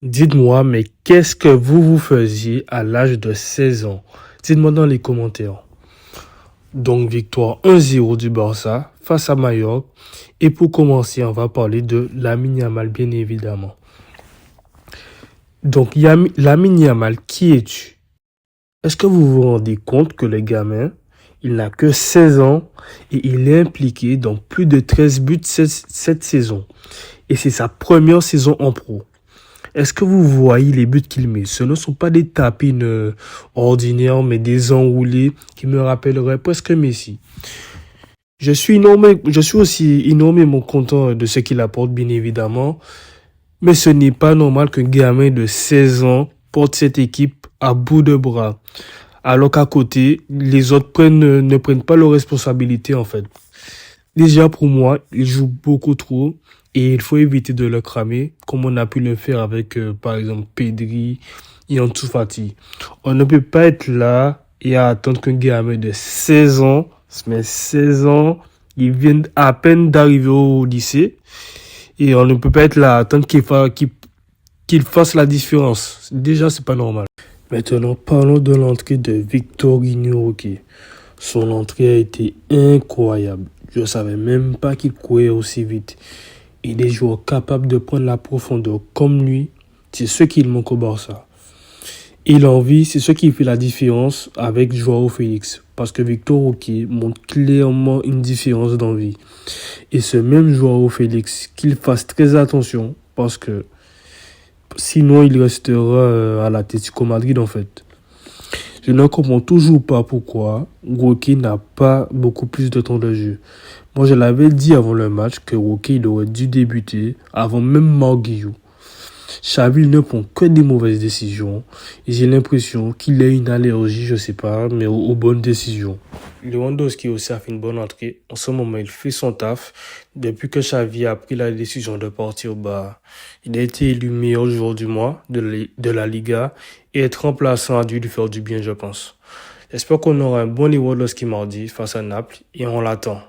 Dites-moi, mais qu'est-ce que vous faisiez à l'âge de 16 ans? Dites-moi dans les commentaires. Donc, victoire 1-0 du Barça face à Mallorca. Et pour commencer, on va parler de Lamine Yamal, bien évidemment. Donc, Lamine Yamal, qui es-tu? Est-ce que vous vous rendez compte que le gamin, il n'a que 16 ans et il est impliqué dans plus de 13 buts cette saison? Et c'est sa première saison en pro. Est-ce que vous voyez les buts qu'il met? Ce ne sont pas des tapines ordinaires, mais des enroulés qui me rappelleraient presque Messi. Je suis aussi énormément content de ce qu'il apporte, bien évidemment. Mais ce n'est pas normal qu'un gamin de 16 ans porte cette équipe à bout de bras. Alors qu'à côté, les autres ne prennent pas leurs responsabilités, en fait. Déjà, pour moi, il joue beaucoup trop et il faut éviter de le cramer, comme on a pu le faire avec, par exemple, Pedri et Ansu Fati. On ne peut pas être là et attendre qu'un gamin de 16 ans, mais 16 ans, il vient à peine d'arriver au lycée et on ne peut pas être là à attendre qu'il fasse la différence. Déjà, c'est pas normal. Maintenant, parlons de l'entrée de Victorino Roque. Son entrée a été incroyable. Je ne savais même pas qu'il courait aussi vite. Et des joueurs capables de prendre la profondeur comme lui, c'est ce qu'il manque au Barça. Et l'envie, c'est ce qui fait la différence avec Joao Félix. Parce que Victor Roque montre clairement une différence d'envie. Et ce même Joao Félix, qu'il fasse très attention parce que sinon il restera à l'Atlético Madrid en fait. Je ne comprends toujours pas pourquoi Roque n'a pas beaucoup plus de temps de jeu. Moi, je l'avais dit avant le match que Roque il aurait dû débuter avant même Marguilhou. Xavi ne prend que des mauvaises décisions et j'ai l'impression qu'il a une allergie, je sais pas, mais aux bonnes décisions. Lewandowski aussi a fait une bonne entrée. En ce moment, il fait son taf. Depuis que Xavi a pris la décision de partir, il a été élu meilleur joueur du mois de la Liga et être remplaçant a dû lui faire du bien, je pense. J'espère qu'on aura un bon Lewandowski mardi face à Naples et on l'attend.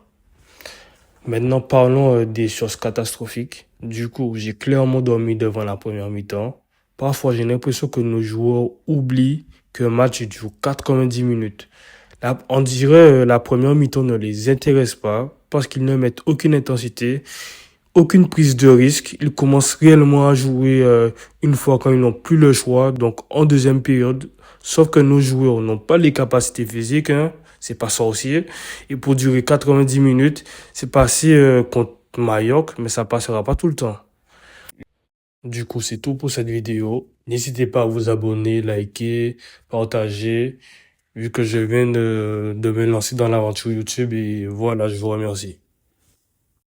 Maintenant, parlons des choses catastrophiques. Du coup, j'ai clairement dormi devant la première mi-temps. Parfois, j'ai l'impression que nos joueurs oublient qu'un match dure 90 minutes. On dirait la première mi-temps ne les intéresse pas parce qu'ils ne mettent aucune intensité, aucune prise de risque. Ils commencent réellement à jouer une fois quand ils n'ont plus le choix, donc en deuxième période. Sauf que nos joueurs n'ont pas les capacités physiques, hein. C'est pas sorcier. Et pour durer 90 minutes, c'est passé contre Mallorca, mais ça passera pas tout le temps. Du coup, c'est tout pour cette vidéo. N'hésitez pas à vous abonner, liker, partager, vu que je viens de me lancer dans l'aventure YouTube et voilà, je vous remercie.